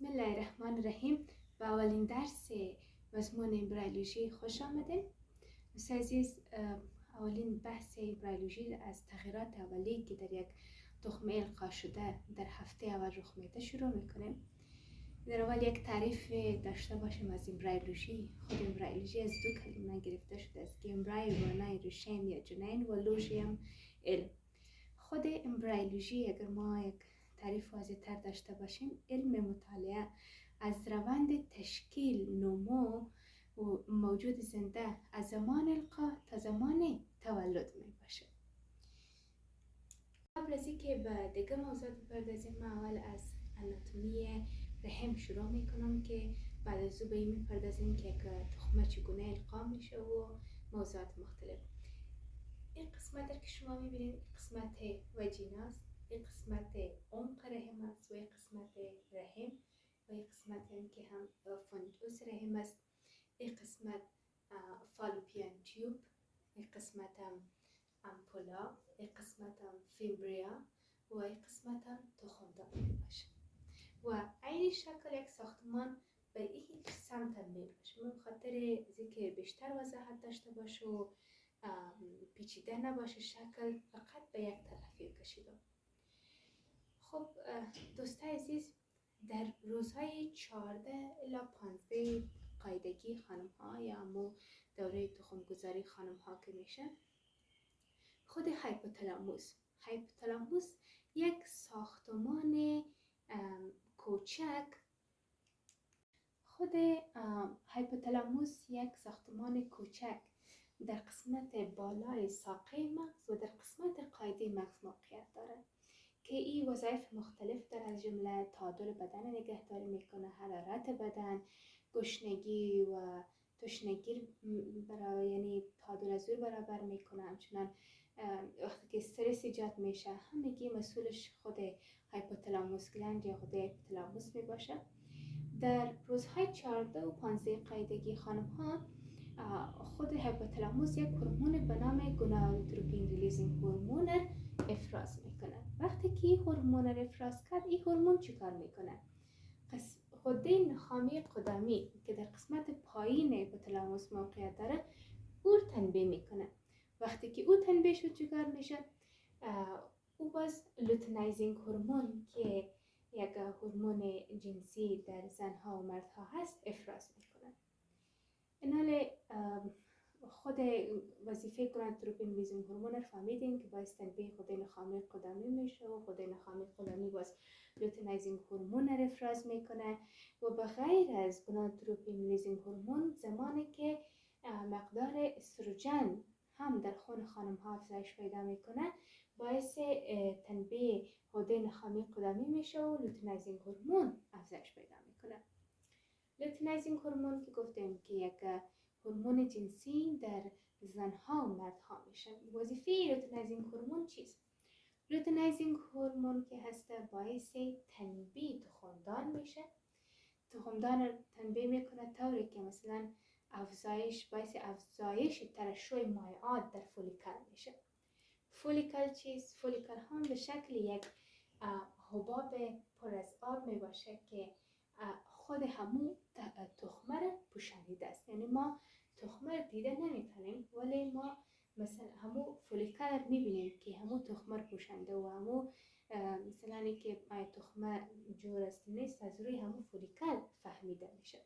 بسم الله الرحمن الرحیم. به اولین درس مضمون امبریولوژی خوش آمدین. دوست عزیز، اولین بحث امبریولوژی از تغییرات اولیه که در یک تخم القا شده در هفته اول رخ میده شروع میکنیم. در اول یک تعریف داشته باشیم از امبریولوژی. خود امبریولوژی از دو کلمه گرفته شده است که امبریو معنای ریشم یا جنین و لوژیم علم. خود امبریولوژی اگر ما یک تعریف واضح‌تر داشته باشیم، علم مطالعه از روند تشکیل، نمو و موجود زنده از زمان القا تا زمان تولد می باشه. قبل از اینکه به دیگه موضوع بپردازیم، ما اول از آناتومی رحم شروع میکنم که بعد از او به این میپردازیم که تخمه چگونه القا میشه و موضوعات مختلف. این قسمت که شما میبینید قسمت وجیناست، این قسمت عمق رحم است و این قسمت رحم و این قسمت هم که هم فندوس رحم است. این قسمت فالوپیان تیوب، این قسمت هم امپولا، این قسمت هم فیمبریا و این قسمت هم تخمدان میباشه و این شکل یک ساختمان به این سمت هم میباشه. من بخاطر اینکه بیشتر وضاحت داشته باشه و پیچیده نباشه شکل، فقط به یک طرفی کشیدم. خب دوستای عزیز، در روزهای 14 الی 15 قاعدگی خانم ها یا همون دوره تخم گذاری خانم ها که میشه، خود هایپوتالاموس یک ساختمان کوچک در قسمت بالای ساقه مغز و در قسمت قاعده مغز موقعیت داره که این وظایف مختلف داره، از جمله تعادل بدن نگهداری میکنه، حرارت بدن، گشنگی و تشنگی یعنی تعادل از او برابر میکنه. همچنان وقتی که استرس ایجاد میشه همگی مسئولش خود هایپوتالاموس گلند یا خود هایپوتالاموس میباشه. در روزهای 14 و 15 قاعدگی خانم ها خود هایپوتالاموس یک هورمون به نام گونادوتروپین ریلیزینگ هورمون افراز میکنه. وقتی که این هورمون افراز کرد، این هورمون چیکار میکنه؟ غده نخامی قدمی که در قسمت پایین هایپوتالاموس موقعیت داره او تنبیه میکنه. وقتی که او تنبیه شد چیکار میشه؟ او باز لوتئنایزینگ هورمون که یک هورمون جنسی در زنها و مردها هست افراز میکنه. اینال خود وظیفه گونادوتروپین ریلیزینگ هورمون رو فهمیدیم که باعث تنبیه غده نخامی قدمی میشه و غده نخامی قدمی باز لوتئنایزینگ هورمون رو افراز میکنه. و به غیر از گونادوتروپین ریلیزینگ هورمون، زمانی که مقدار استروژن هم در خون خانم ها افزایش پیدا میکنه، باعث تنبیه غده نخامی قدمی میشه و لوتئنایزینگ هورمون افزایش پیدا میکنه. لوتئنایزینگ هورمون که گفتیم که یک هورمون جنسی در زنها و مردها میشه. وظیفه لوتئنایزینگ هورمون چیست؟ لوتئنایزینگ هورمون که هسته باعث تنبیه تخمدان میشه. تخمدان رو تنبیه میکنه طوری که مثلا باعث افزایش ترشح مایعات در فولیکل میشه. فولیکل چیست؟ فولیکل هم به شکل یک حباب پر از آب می باشه که خود همون تخمه رو پوشانیده است. یعنی ما تخمه رو دیده نمیتونیم، ولی ما مثلا همون فولیکل رو میبینیم که همون تخمه رو پوشانده و همون مثلا اینکه تخمه جور است نیست از روی همون فولیکل فهمیده میشه.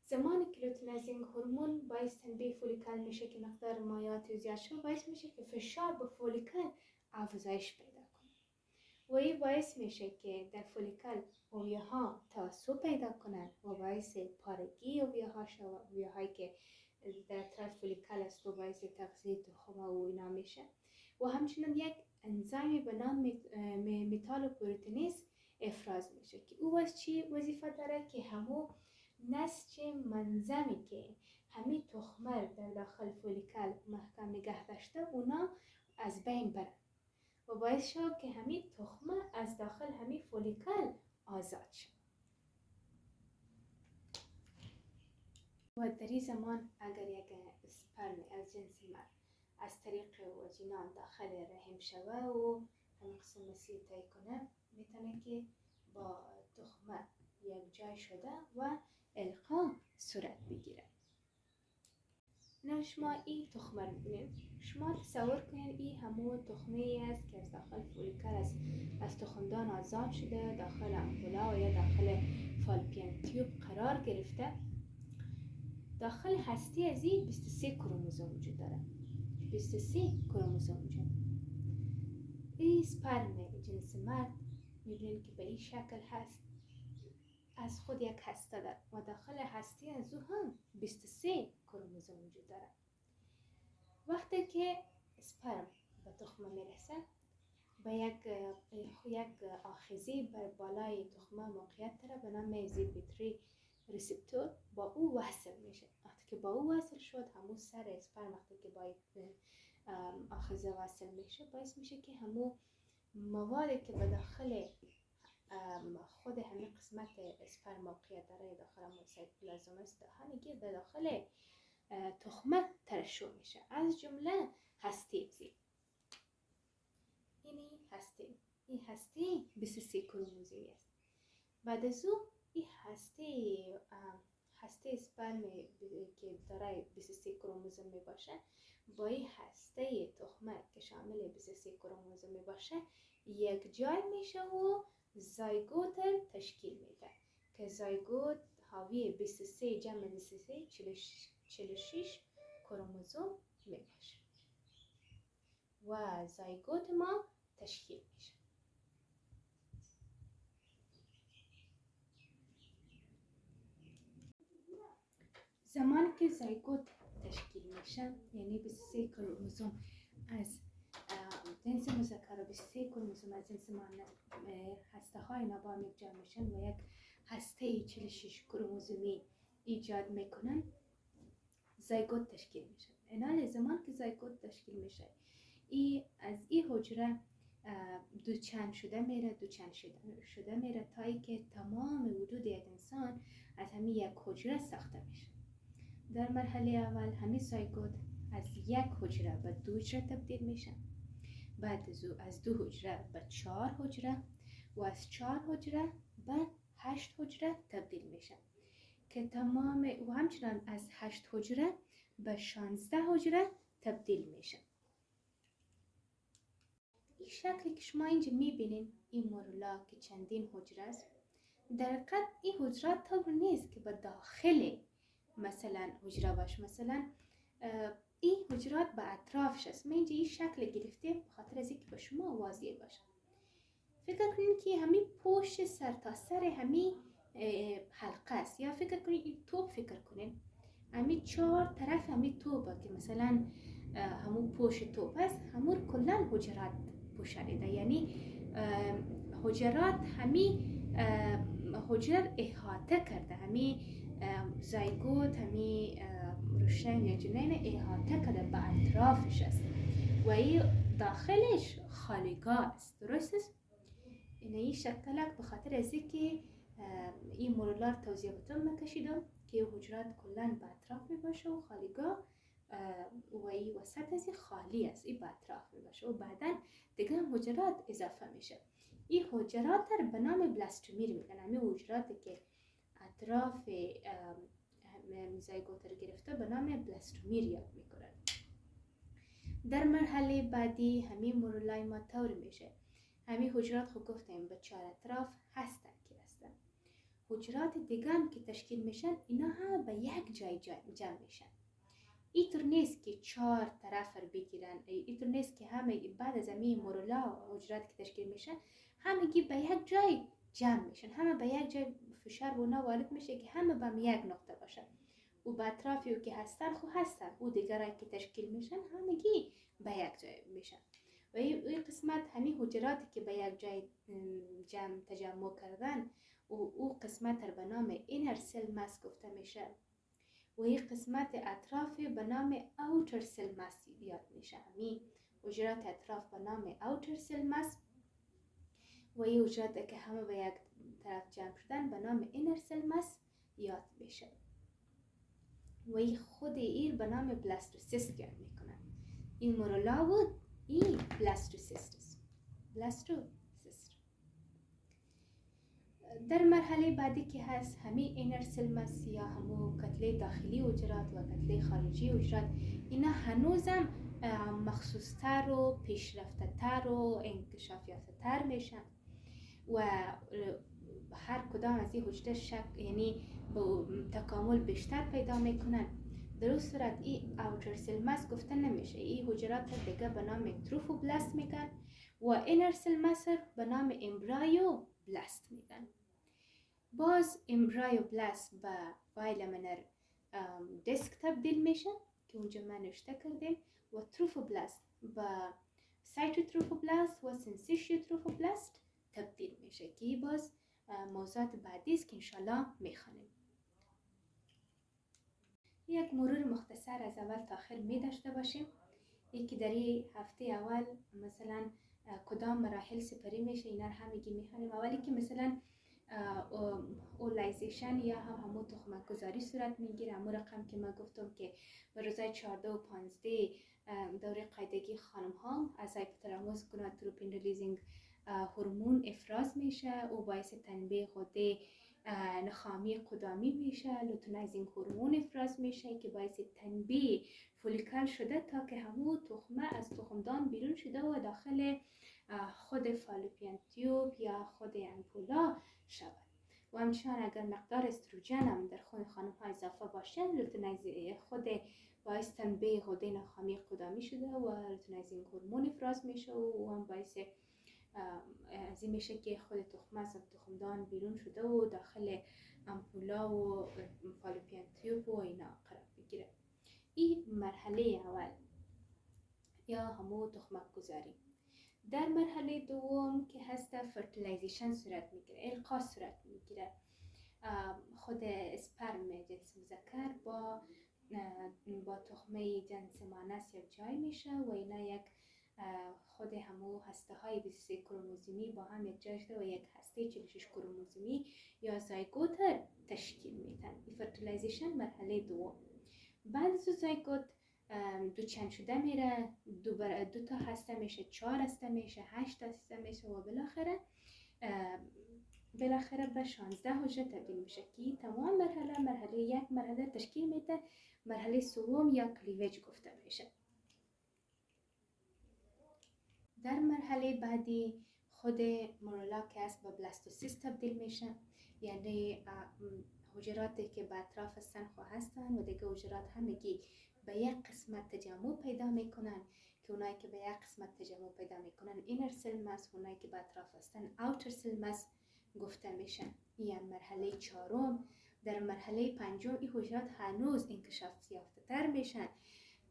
زمانی که لوتئنایزینگ هورمون باعث تنبیه فولیکل میشه که مقدار مایعات زیاد شه، باعث میشه که فشار به فولیکل افزایش پیدا کنه و این باعث میشه که در فولیکل اویه ها توسع پیدا کنن و باعث پارگی اویه ها شه و اویه هایی که در اطراف فولیکل است و باعث تغذیه تخم و اینا میشه. و همچنین یک انزیم به نام متالوپروتئینز افراز میشه که او باز چی وظیفه داره؟ که همون نسج منظمی که همین تخمه در داخل فولیکل محکم نگه داشته اونا از بین برن و باعث شد که همین تخمه از داخل همین فولیکل آزاد شد. و در این زمان اگر یک اسپرم از جنس مرد از طریق واژینال داخل رحم شوه و همین قسم مسیر طی کنه، میتونه که با تخمه جای شده و القا صورت بگیره. نه شما این تخمه رو ببینید. شما تصور کنید این همون تخمه است که از داخل فولیکل از تخمدان آزاد شده، داخل امپولا یا داخل فالپین تیوب قرار گرفته. داخل هسته از این 23 کروموزوم وجود داره. 23 کروموزوم وجود. این سپرم جنس مرد میبینید که به این شکل هست، از خود یک هسته داره و داخل هسته از او هم 23 کروموزوم وجود داره. وقتی که سپرم به تخمه میرسه، به یک آخذی بر بالای تخمه موقعیت داره به نام زیپیتری ریسپتور. با او وصل میشه. وقتی که با او وصل شد، همون سر سپرم وقتی که با آخذه وصل میشه، باعث میشه که همون موادی که به داخل خود همین قسمت اسپرم موقعیت داره، داخل همون سایتوپلازم است، همگی به داخل تخمه ترشح میشه. از جمله هسته زی. این هسته 23 کروموزومی است. بعد از او این هسته اسپرم که داره 23 کروموزوم می باشه با این هسته تخمه که شامل 23 کروموزوم می باشه یک جای میشه و زایگوت تشکیل میده که زایگوت حاوی 23 جمع 23 46 کروموزوم می باشه و زایگوت ما تشکیل میشه. زمان که زایگوت تشکیل میشه، یعنی 23 کروموزوم از جنس مذکر و 23 کروموزوم از جنس مؤنث هسته های نابام جمع میشن و یک هسته 46 کروموزومی ایجاد میکنن، زایگوت تشکیل میشه. اینال زمان که زایگوت تشکیل میشه، از این حجره دوچند شده میره تا ای که تمام وجود یک انسان از همین یک حجره ساخته میشه. در مرحله اول همین زایگوت از یک حجره به 2 حجره تبدیل میشه. بعد از 2 حجره به 4 حجره و از 4 حجره به 8 حجره تبدیل میشه که تمام و همچنان از 8 حجره به 16 حجره تبدیل میشه. این شکلی که شما اینجا میبینین، این مورولا که چندین حجره است، در حقیقت این حجرات طور نیست که به داخل مثلا حجره باشه. مثلا این حجرات به اطرافش است. من اینجا این شکل گرفته به خاطر از اینکه به شما واضح باشه. فکر کنین که همین پشت سر تا سر همین حلقه است، یا فکر کنین این توپ، فکر کنین همین 4 طرف همین توپه که مثلا همون پشت توپ است، همون کلا حجرات پوشانیده. یعنی حجرات همین حجره احاطه کرده، همین زایگوت همین روشن یا جنین احاطه کرده به اطرافش است و این داخلش خالیگاه است. درست است؟ این شکلک به خاطر از اینکه این مورولار توضیح بهتون میکشیدم که حجرات کلا به اطراف می باشه و خالیگاه و این وسط از این خالی است، این به اطراف می باشه و بعدا دیگه حجرات اضافه میشه. این حجرات رو به نام بلاستومیر میگن. همین حجراتی که اطراف زایگوت رو گرفته به نام بلاستومیر یاد میکنن. در مرحله بعدی همین مورولای ما طور میشه. همین حجرات خود گفتیم به 4 اطراف هستن که هستن. حجرات دیگه هم که تشکیل میشن، اینا هم به یک جای جمع میشن. اینطور نیست که 4 طرف رو بگیرن، اینطور نیست که همه بعد از همین مورولا حجرات که تشکیل میشن همگی به یک جای جمع میشن، همه به یک جای فشار و وارد میشه که همه به یک نقطه باشن و به اطرافی که هستن خو هستن و دیگرایی که تشکیل میشن همگی به یک جای میشن. و این قسمت همین حجراتی که به یک جای تجمع کردن و او قسمت رو به نام اینر سل ماس گفته میشه و این قسمت اطراف به نام اوتر سل ماس یاد میشه. همین حجرات اطراف به نام اوتر سل ماس و این حجرات که همه به یک طرف جمع شدن به نام اینر سل ماس یاد میشه و این خود این به نام بلاستوسیست یاد میکنن. این مورولا بود، این بلاستوسیست است. بلاستوسیست. در مرحله بعدی که هست همین اینر سلمس یا همون کتله داخلی حجرات و کتله خارجی حجرات، اینا هنوزم مخصوصتر و پیشرفته و انکشاف یافته تر میشن و هر کدام از این حجره یعنی با تکامل بیشتر پیدا میکنن. در اون صورت این اوتر سلمس گفته نمیشه، این حجرات دیگه به نام تروفوبلاست میگن و اینر سلمس به نام امبرایو بلاست میگن. باز امبرایو بلاست به وایلامینر دیسک تبدیل میشه که اونجا ما نوشته کردیم و تروفوبلاست به سایتوتروفوبلاست و سینسیشیوتروفوبلاست تبدیل میشه که باز موضوعات بعدی است که انشالله میخوانیم. یک مرور مختصر از اول تا آخر می داشته باشیم. یکی در این هفته اول مثلا کدام مراحل سپری میشه اینا رو همگی میخوانیم. اولی که مثلا اولایزیشن یا همون تخمک گذاری صورت میگیره، همون رقم که من گفتم که به روزهای 14 و 15 دوره قاعدگی خانم ها از هایپوتالاموس گونادوتروپین ریلیزینگ هورمون افراز میشه و باعث تنبیه غده نخامی قدامی میشه. لوتئنایزینگ هورمون افراز میشه که باعث تنبیه فولیکل شده تا که همون تخمه از تخمدان بیرون شده و داخل خود فالوپیان تیوب یا خود امپولا شود. و همچنان اگر مقدار استروژن هم در خون خانم ها اضافه باشه، لوتئنایزینگ خود باعث تنبیه غده نخامی قدامی شده و لوتئنایزینگ هورمون افراز میشه و هم باعث از این میشه که خود تخمه از تخمدان بیرون شده و داخل امپولا و فالوپیان تیوب و اینا قرار بگیره. این مرحله اول یا همون تخمک گذاری. در مرحله دوم که هست فرتیلایزیشن صورت میگیره، القا صورت میگیره. خود اسپرم جنس مذکر با تخمه جنس مؤنث یک جای میشه و اینا یک خود همو هسته های 23 کروموزومی با هم یک جای شده و یک هسته 46 کروموزومی یا زایگوت تشکیل میدن. این فرتیلایزیشن مرحله دوم. بعد از زایگوت دو چند شده میره، دو تا هسته میشه، 4 هسته میشه، 8 هسته میشه و بالاخره به 16 حجره تبدیل میشه که تمام مرحله یک مرحله تشکیل میده. مرحله سوم یا کلیویج گفته میشه. در مرحله بعدی خود مورولا که است به بلاستوسیست تبدیل میشه، یعنی حجراتی که به اطراف سنخ هستن و دیگه حجرات همگی به یک قسمت تجمع پیدا میکنن که اونایی که به یک قسمت تجمع پیدا میکنن اینر سل ماس، اونایی که به اطراف هستن اوتر سل ماس گفته میشن. این مرحله چهارم. در مرحله پنجم این حجرات هنوز انکشاف یافته تر میشن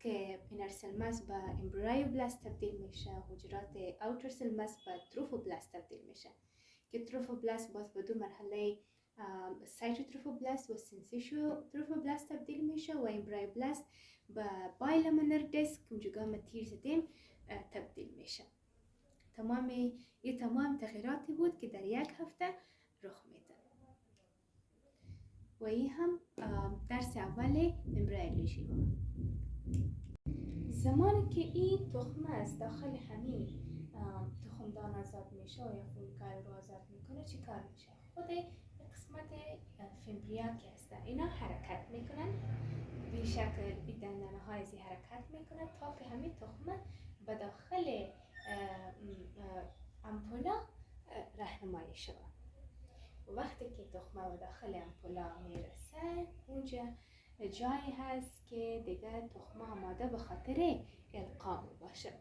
که اینر سل ماس به امبرایو بلاست تبدیل میشه، حجرات اوتر سل ماس به تروفوبلاست تبدیل میشه که تروفوبلاست باز به دو مرحله سایتوتروفوبلاست و سینسیشیوتروفوبلاست تبدیل میشه و امبرایو بلاست به بایلامینر دیسک که اونجا ما تیر زدیم تبدیل میشه. تمام تغییراتی بود که در یک هفته رخ میده و این هم درس اول امبریولوژی بود. زمانی که این تخمه از داخل همین تخمدان آزاد میشه یا فولیکل رو آزاد میکنه چی کار میشه؟ خود قسمت فیمبریا که هستن اینا حرکت میکنن، به شکل دندانه های زی حرکت میکنن تا که همین تخمه به داخل امپولا رهنمایی شود. وقتی که تخمه به داخل امپولا میرسه اونجا جایی هست که دیگه تخمه آماده به خاطر القا باشه.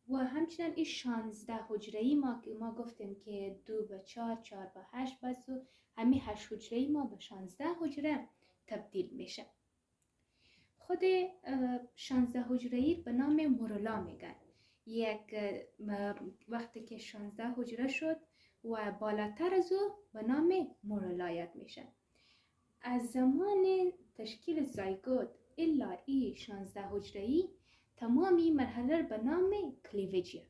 و همچنان این 16 حجره‌ای ما گفتیم که 2 به 4 به 8 بس و همین 8 حجره‌ای ما به 16 حجره تبدیل میشه. خود 16 حجره‌ای به نام مورولا میگن. یک وقتی که 16 حجره شد و بالاتر از او به نام مورولایت میشه. از زمان تشکیل زایگوت الا ای 16 حجره‌ای تمامی مرحله به نام کلیویجیه.